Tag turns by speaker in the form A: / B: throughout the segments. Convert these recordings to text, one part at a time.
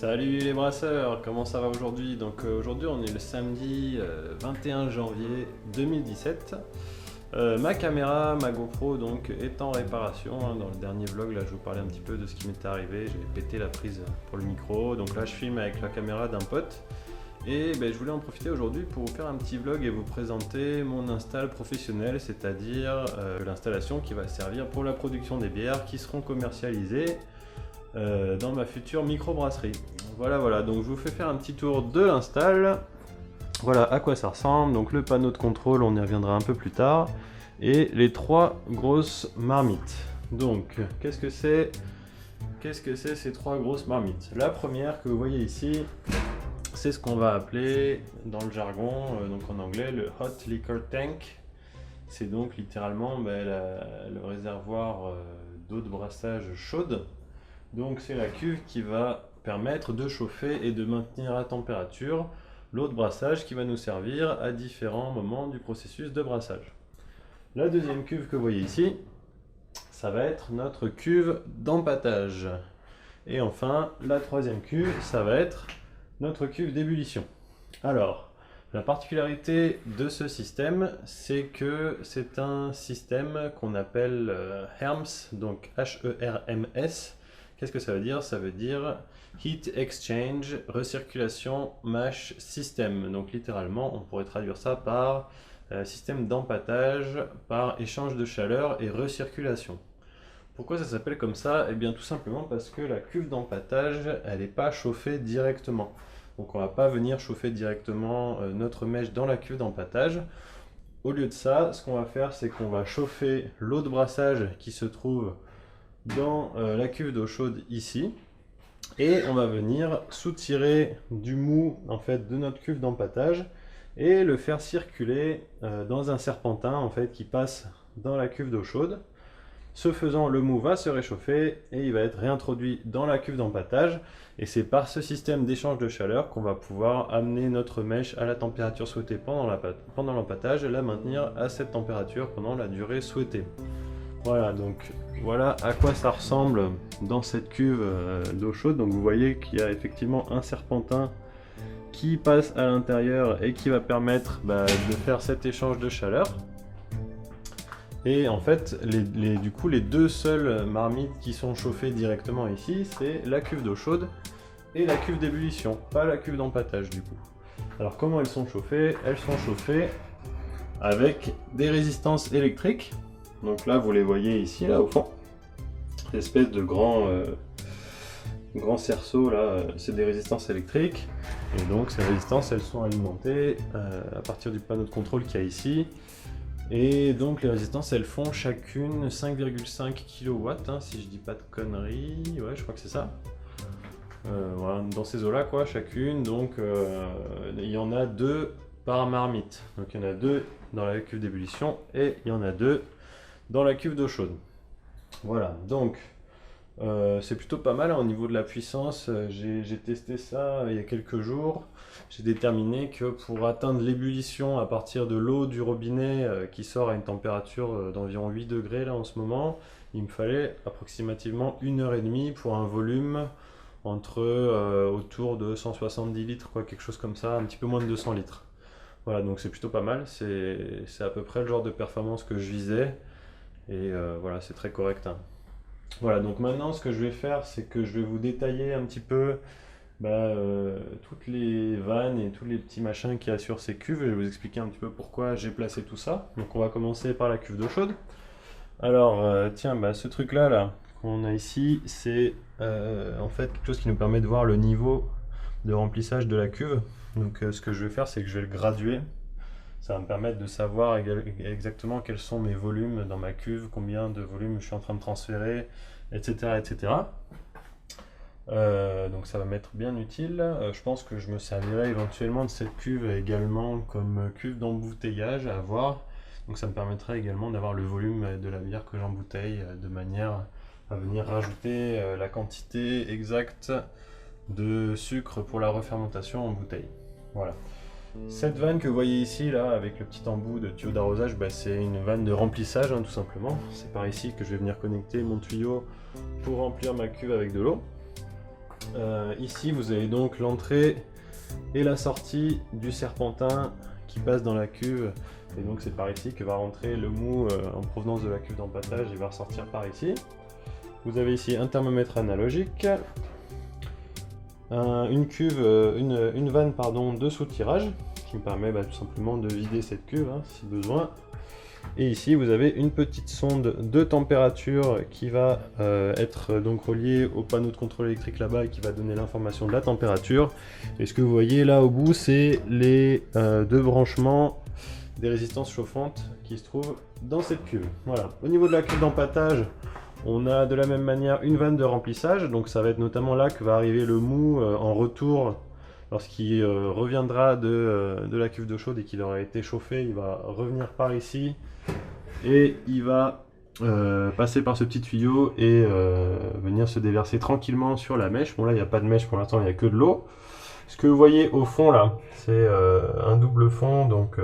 A: Salut les brasseurs, comment ça va aujourd'hui? Aujourd'hui on est le samedi 21 janvier 2017. Ma caméra, ma GoPro donc est en réparation, hein. Dans le dernier vlog là je vous parlais un petit peu de ce qui m'était arrivé, j'ai pété la prise pour le micro, donc là je filme avec la caméra d'un pote. Et je voulais en profiter aujourd'hui pour vous faire un petit vlog et vous présenter mon install professionnel, c'est-à-dire l'installation qui va servir pour la production des bières qui seront commercialisées dans ma future microbrasserie. Voilà, donc je vous fais faire un petit tour de l'install. Voilà à quoi ça ressemble, donc le panneau de contrôle, on y reviendra un peu plus tard, et les trois grosses marmites. Donc, qu'est-ce que c'est ces trois grosses marmites? La première que vous voyez ici, c'est ce qu'on va appeler dans le jargon, donc en anglais, le Hot Liquor Tank. C'est donc littéralement le réservoir d'eau de brassage chaude. Donc c'est la cuve qui va permettre de chauffer et de maintenir à température l'eau de brassage qui va nous servir à différents moments du processus de brassage. La deuxième cuve que vous voyez ici, ça va être notre cuve d'empâtage. Et enfin, la troisième cuve, ça va être notre cuve d'ébullition. Alors, la particularité de ce système, c'est que c'est un système qu'on appelle HERMS, donc H-E-R-M-S. Qu'est-ce que ça veut dire? Ça veut dire Heat Exchange Recirculation Mash System. Donc littéralement, on pourrait traduire ça par système d'empâtage par échange de chaleur et recirculation. Pourquoi ça s'appelle comme ça? Eh bien tout simplement parce que la cuve d'empâtage, elle n'est pas chauffée directement. Donc on ne va pas venir chauffer directement notre mèche dans la cuve d'empâtage. Au lieu de ça, ce qu'on va faire, c'est qu'on va chauffer l'eau de brassage qui se trouve dans la cuve d'eau chaude ici, et on va venir soutirer du mou en fait de notre cuve d'empâtage et le faire circuler dans un serpentin en fait qui passe dans la cuve d'eau chaude. Ce faisant, le mou va se réchauffer et il va être réintroduit dans la cuve d'empâtage, et c'est par ce système d'échange de chaleur qu'on va pouvoir amener notre mèche à la température souhaitée pendant l'empâtage et la maintenir à cette température pendant la durée souhaitée. Voilà, donc voilà à quoi ça ressemble dans cette cuve d'eau chaude. Donc vous voyez qu'il y a effectivement un serpentin qui passe à l'intérieur et qui va permettre de faire cet échange de chaleur. Et en fait, du coup, les deux seules marmites qui sont chauffées directement ici, c'est la cuve d'eau chaude et la cuve d'ébullition, pas la cuve d'empâtage du coup. Alors comment elles sont chauffées? Elles sont chauffées avec des résistances électriques. Donc là, vous les voyez ici, là au fond, espèce de grand cerceau là, c'est des résistances électriques. Et donc ces résistances, elles sont alimentées à partir du panneau de contrôle qu'il y a ici. Et donc les résistances, elles font chacune 5,5 kW, hein, si je dis pas de conneries, ouais, je crois que c'est ça. Voilà, dans ces eaux-là, quoi, chacune. Donc il y en a deux par marmite. Donc il y en a deux dans la cuve d'ébullition et il y en a deux dans la cuve d'eau chaude. Voilà, donc c'est plutôt pas mal, hein, au niveau de la puissance. J'ai testé ça il y a quelques jours. J'ai déterminé que pour atteindre l'ébullition à partir de l'eau du robinet qui sort à une température d'environ 8 degrés là en ce moment, il me fallait approximativement 1h30 pour un volume entre autour de 170 litres, quoi, quelque chose comme ça, un petit peu moins de 200 litres. Voilà, donc c'est plutôt pas mal, c'est à peu près le genre de performance que je visais. Et voilà, c'est très correct, hein. Voilà, donc maintenant ce que je vais faire, c'est que je vais vous détailler un petit peu toutes les vannes et tous les petits machins qu'il y a sur ces cuves. Je vais vous expliquer un petit peu pourquoi j'ai placé tout ça. Donc on va commencer par la cuve d'eau chaude. Alors tiens, ce truc là qu'on a ici, c'est en fait quelque chose qui nous permet de voir le niveau de remplissage de la cuve. Donc ce que je vais faire, c'est que je vais le graduer. Ça va me permettre de savoir exactement quels sont mes volumes dans ma cuve, combien de volume je suis en train de transférer, etc. etc. Donc ça va m'être bien utile. Je pense que je me servirai éventuellement de cette cuve également comme cuve d'embouteillage à voir. Donc ça me permettrait également d'avoir le volume de la bière que j'embouteille de manière à venir rajouter la quantité exacte de sucre pour la refermentation en bouteille. Voilà. Cette vanne que vous voyez ici, là, avec le petit embout de tuyau d'arrosage, c'est une vanne de remplissage, hein, tout simplement. C'est par ici que je vais venir connecter mon tuyau pour remplir ma cuve avec de l'eau. Ici vous avez donc l'entrée et la sortie du serpentin qui passe dans la cuve, et donc c'est par ici que va rentrer le mou en provenance de la cuve d'empâtage et va ressortir par ici. Vous avez ici un thermomètre analogique, une vanne de soutirage qui me permet tout simplement de vider cette cuve si besoin. Et ici vous avez une petite sonde de température qui va être donc reliée au panneau de contrôle électrique là-bas et qui va donner l'information de la température. Et ce que vous voyez là au bout, c'est les deux branchements des résistances chauffantes qui se trouvent dans cette cuve. Voilà. Au niveau de la cuve d'empâtage, on a de la même manière une vanne de remplissage, donc ça va être notamment là que va arriver le mou en retour. Lorsqu'il reviendra de la cuve d'eau chaude et qu'il aura été chauffé, il va revenir par ici et il va passer par ce petit tuyau et venir se déverser tranquillement sur la mèche. Bon là il n'y a pas de mèche pour l'instant, il n'y a que de l'eau. Ce que vous voyez au fond là, c'est un double fond, donc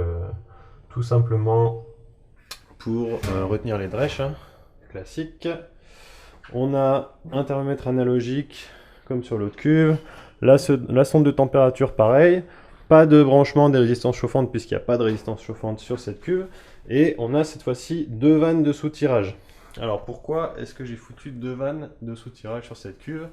A: tout simplement pour retenir les drèches, classique. On a un thermomètre analogique comme sur l'autre cuve. La sonde de température pareil, pas de branchement des résistances chauffantes puisqu'il n'y a pas de résistance chauffante sur cette cuve. Et on a cette fois-ci deux vannes de soutirage. Alors pourquoi est-ce que j'ai foutu deux vannes de soutirage sur cette cuve?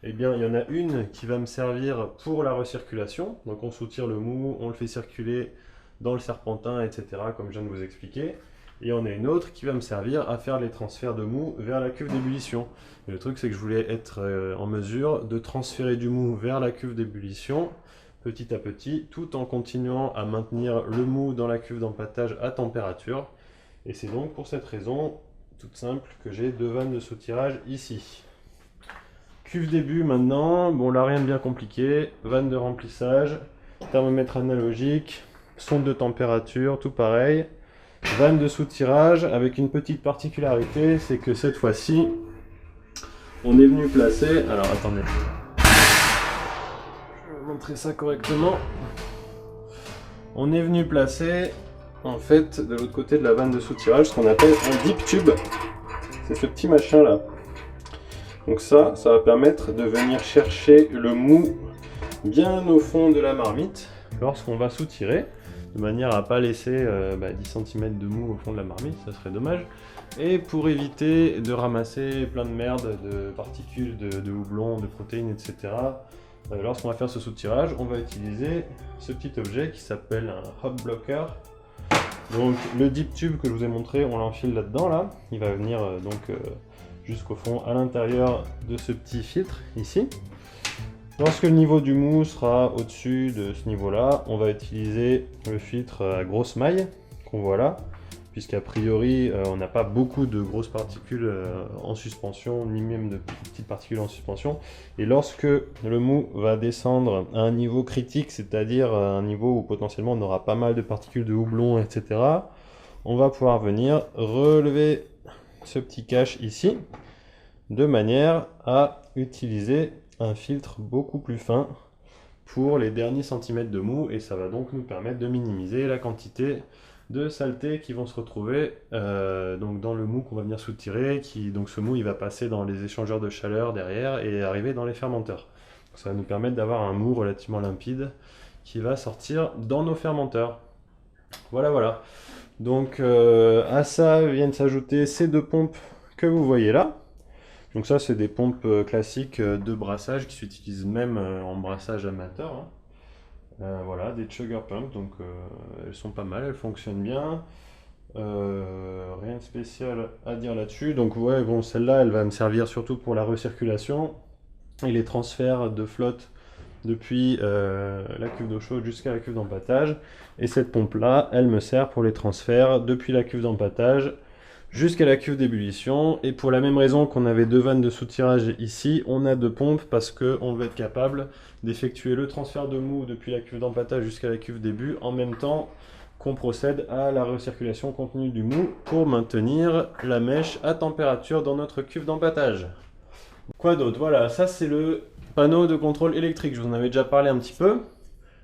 A: Eh bien il y en a une qui va me servir pour la recirculation. Donc on soutire le mou, on le fait circuler dans le serpentin, etc. comme je viens de vous expliquer. Et on a une autre qui va me servir à faire les transferts de mou vers la cuve d'ébullition. Le truc c'est que je voulais être en mesure de transférer du mou vers la cuve d'ébullition petit à petit, tout en continuant à maintenir le mou dans la cuve d'empâtage à température. Et c'est donc pour cette raison toute simple que j'ai deux vannes de soutirage ici. Cuve début maintenant, bon là rien de bien compliqué, vanne de remplissage, thermomètre analogique, sonde de température, tout pareil. Vanne de soutirage avec une petite particularité, c'est que cette fois-ci, on est venu placer... Alors attendez, je vais vous montrer ça correctement. On est venu placer, en fait, de l'autre côté de la vanne de soutirage, ce qu'on appelle un deep tube. C'est ce petit machin là. Donc ça va permettre de venir chercher le mou bien au fond de la marmite lorsqu'on va soutirer, de manière à ne pas laisser 10 cm de mou au fond de la marmite, ça serait dommage. Et pour éviter de ramasser plein de merde, de particules, de houblon, de protéines, etc. Lorsqu'on va faire ce soutirage, on va utiliser ce petit objet qui s'appelle un hop blocker. Donc le deep tube que je vous ai montré, on l'enfile là-dedans, là. Il va venir jusqu'au fond, à l'intérieur de ce petit filtre, ici. Lorsque le niveau du mou sera au-dessus de ce niveau-là, on va utiliser le filtre à grosse maille, qu'on voit là, puisqu'a priori, on n'a pas beaucoup de grosses particules en suspension, ni même de petites particules en suspension. Et lorsque le mou va descendre à un niveau critique, c'est-à-dire à un niveau où potentiellement on aura pas mal de particules de houblon, etc., on va pouvoir venir relever ce petit cache ici, de manière à utiliser un filtre beaucoup plus fin pour les derniers centimètres de mou, et ça va donc nous permettre de minimiser la quantité de saleté qui vont se retrouver donc dans le mou qu'on va venir soutirer, donc ce mou il va passer dans les échangeurs de chaleur derrière et arriver dans les fermenteurs. Donc ça va nous permettre d'avoir un mou relativement limpide qui va sortir dans nos fermenteurs. Voilà. Donc à ça viennent s'ajouter ces deux pompes que vous voyez là. Donc ça c'est des pompes classiques de brassage qui s'utilisent même en brassage amateur. Voilà, des chugger pumps, donc elles sont pas mal, elles fonctionnent bien. Rien de spécial à dire là-dessus. Donc ouais, bon, celle-là elle va me servir surtout pour la recirculation et les transferts de flotte depuis la cuve d'eau chaude jusqu'à la cuve d'empâtage. Et cette pompe-là, elle me sert pour les transferts depuis la cuve d'empâtage jusqu'à la cuve d'ébullition. Et pour la même raison qu'on avait deux vannes de soutirage ici, on a deux pompes parce qu'on veut être capable d'effectuer le transfert de mou depuis la cuve d'empâtage jusqu'à la cuve début en même temps qu'on procède à la recirculation continue du mou pour maintenir la mèche à température dans notre cuve d'empâtage. Quoi d'autre? Voilà, ça c'est le panneau de contrôle électrique, je vous en avais déjà parlé un petit peu.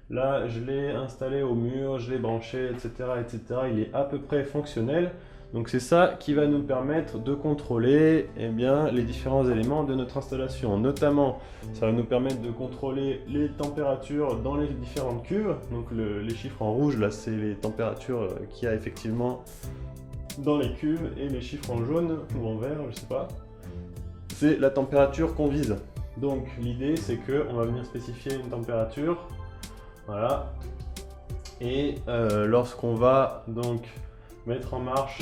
A: Là, je l'ai installé au mur, je l'ai branché, etc., etc. Il est à peu près fonctionnel. Donc c'est ça qui va nous permettre de contrôler les différents éléments de notre installation. Notamment, ça va nous permettre de contrôler les températures dans les différentes cuves. Donc les chiffres en rouge, là, c'est les températures qu'il y a effectivement dans les cuves, et les chiffres en jaune ou en vert, je sais pas, c'est la température qu'on vise. Donc l'idée, c'est qu'on va venir spécifier une température, voilà, et lorsqu'on va donc mettre en marche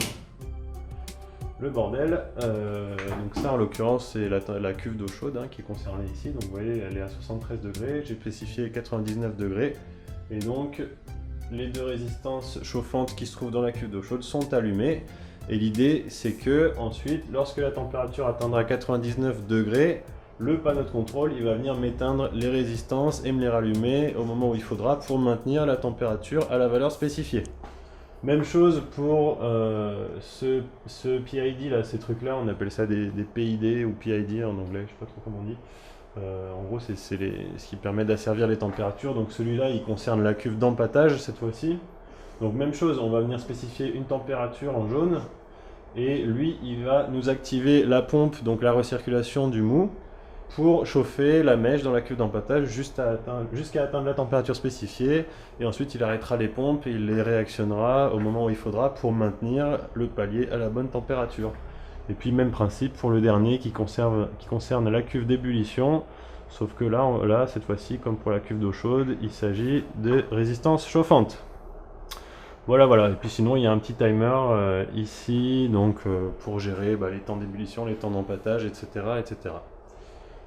A: le bordel, donc ça en l'occurrence c'est la cuve d'eau chaude qui est concernée ici, donc vous voyez elle est à 73 degrés, j'ai spécifié 99 degrés, et donc les deux résistances chauffantes qui se trouvent dans la cuve d'eau chaude sont allumées, et l'idée c'est que ensuite, lorsque la température atteindra 99 degrés, le panneau de contrôle il va venir m'éteindre les résistances et me les rallumer au moment où il faudra pour maintenir la température à la valeur spécifiée. Même chose pour ce PID là, ces trucs là, on appelle ça des PID ou PID en anglais, je sais pas trop comment on dit. En gros c'est ce qui permet d'asservir les températures, donc celui-là il concerne la cuve d'empâtage cette fois-ci. Donc même chose, on va venir spécifier une température en jaune, et lui il va nous activer la pompe, donc la recirculation du mou, pour chauffer la mèche dans la cuve d'empâtage jusqu'à atteindre la température spécifiée, et ensuite il arrêtera les pompes et il les réactionnera au moment où il faudra pour maintenir le palier à la bonne température. Et puis même principe pour le dernier qui concerne la cuve d'ébullition, sauf que là cette fois-ci, comme pour la cuve d'eau chaude, il s'agit de résistance chauffante. Voilà, et puis sinon il y a un petit timer ici, donc pour gérer les temps d'ébullition, les temps d'empâtage, etc., etc.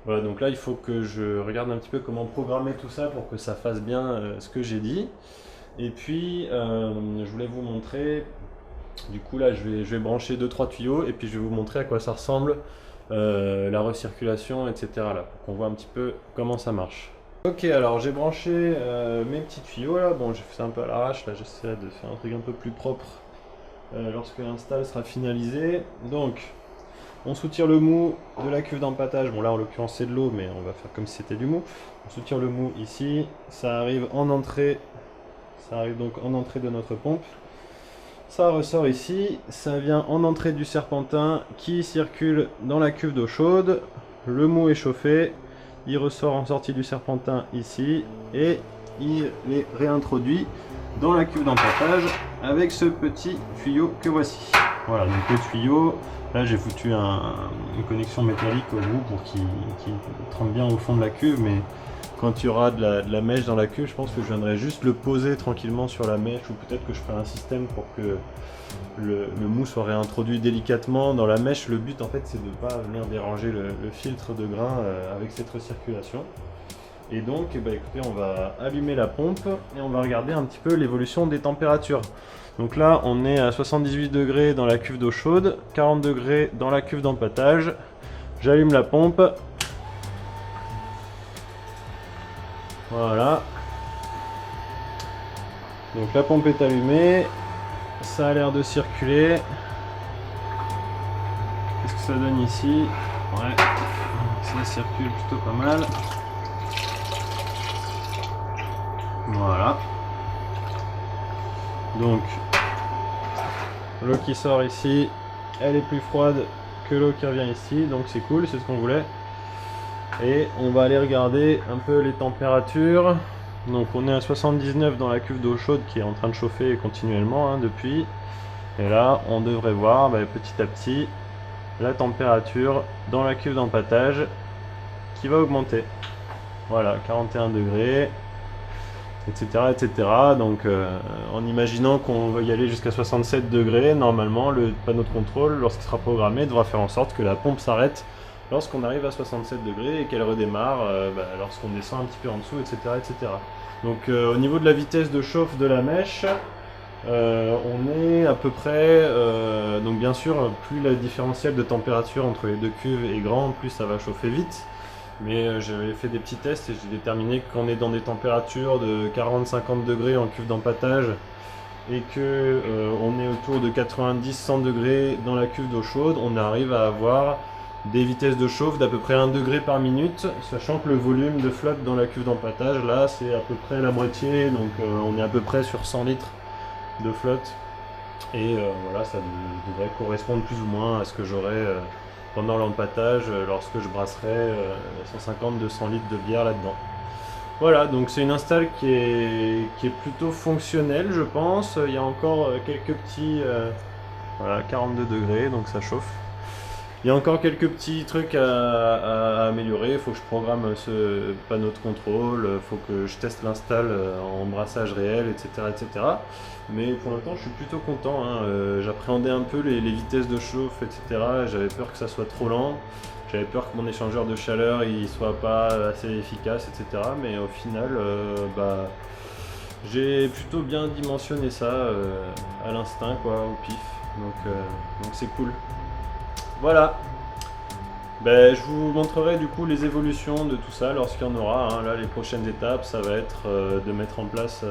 A: Voilà, donc là il faut que je regarde un petit peu comment programmer tout ça pour que ça fasse bien ce que j'ai dit. Et puis je voulais vous montrer, du coup là je vais brancher 2-3 tuyaux, et puis je vais vous montrer à quoi ça ressemble la recirculation, etc. là, pour qu'on voit un petit peu comment ça marche. Ok, alors j'ai branché mes petits tuyaux là, bon j'ai fait ça un peu à l'arrache, là j'essaie de faire un truc un peu plus propre lorsque l'install sera finalisé. Donc on soutire le mou de la cuve d'empâtage, bon là en l'occurrence c'est de l'eau, mais on va faire comme si c'était du mou. On soutire le mou ici, ça arrive en entrée, donc en entrée de notre pompe. Ça ressort ici, ça vient en entrée du serpentin qui circule dans la cuve d'eau chaude. Le mou est chauffé, il ressort en sortie du serpentin ici, et il est réintroduit dans la cuve d'empâtage avec ce petit tuyau que voici. Voilà, donc le tuyau, là j'ai foutu une connexion métallique au bout pour qu'il trempe bien au fond de la cuve, mais quand il y aura de la mèche dans la cuve, je pense que je viendrai juste le poser tranquillement sur la mèche, ou peut-être que je ferai un système pour que le mou soit réintroduit délicatement dans la mèche. Le but en fait c'est de ne pas venir déranger le filtre de grain avec cette recirculation. Et donc écoutez, on va allumer la pompe et on va regarder un petit peu l'évolution des températures. Donc là on est à 78 degrés dans la cuve d'eau chaude, 40 degrés dans la cuve d'empâtage. J'allume la pompe. Voilà. Donc la pompe est allumée, ça a l'air de circuler. Qu'est-ce que ça donne ici? Ouais, ça circule plutôt pas mal. Voilà. Donc l'eau qui sort ici, elle est plus froide que l'eau qui revient ici, donc c'est cool, c'est ce qu'on voulait. Et on va aller regarder un peu les températures. Donc on est à 79 dans la cuve d'eau chaude qui est en train de chauffer continuellement depuis. Et là on devrait voir petit à petit la température dans la cuve d'empâtage qui va augmenter. Voilà, 41 degrés, etc. etc. Donc en imaginant qu'on va y aller jusqu'à 67 degrés, normalement le panneau de contrôle, lorsqu'il sera programmé, devra faire en sorte que la pompe s'arrête lorsqu'on arrive à 67 degrés et qu'elle redémarre lorsqu'on descend un petit peu en dessous, etc. etc. Donc au niveau de la vitesse de chauffe de la mèche, on est à peu près, donc bien sûr plus la différentiel de température entre les deux cuves est grand, plus ça va chauffer vite. Mais j'avais fait des petits tests et j'ai déterminé qu'on est dans des températures de 40-50 degrés en cuve d'empâtage et que on est autour de 90-100 degrés dans la cuve d'eau chaude. On arrive à avoir des vitesses de chauffe d'à peu près 1 degré par minute, sachant que le volume de flotte dans la cuve d'empâtage, là, c'est à peu près la moitié, donc on est à peu près sur 100 litres de flotte Et voilà, ça devrait correspondre plus ou moins à ce que j'aurai pendant l'empâtage lorsque je brasserai 150-200 litres de bière là-dedans. Voilà, donc c'est une install qui est plutôt fonctionnelle, je pense. Il y a encore quelques petits... voilà, 42 degrés, donc ça chauffe. Il y a encore quelques petits trucs à améliorer. Il faut que je programme ce panneau de contrôle, il faut que je teste l'install en brassage réel, etc., etc. Mais pour l'instant, je suis plutôt content, hein. J'appréhendais un peu les vitesses de chauffe, etc. J'avais peur que ça soit trop lent. J'avais peur que mon échangeur de chaleur il soit pas assez efficace, etc. Mais au final, j'ai plutôt bien dimensionné ça à l'instinct, quoi, au pif. Donc c'est cool. Voilà. Ben, je vous montrerai du coup les évolutions de tout ça lorsqu'il y en aura, hein. Là, les prochaines étapes, ça va être de mettre en place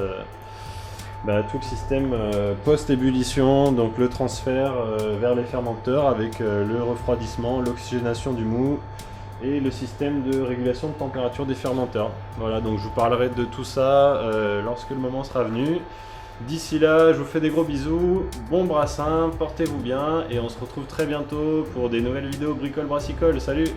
A: tout le système post-ébullition, donc le transfert vers les fermenteurs avec le refroidissement, l'oxygénation du mou et le système de régulation de température des fermenteurs. Voilà, donc je vous parlerai de tout ça lorsque le moment sera venu. D'ici là, je vous fais des gros bisous, bon brassin, portez-vous bien et on se retrouve très bientôt pour des nouvelles vidéos bricole brassicole. Salut!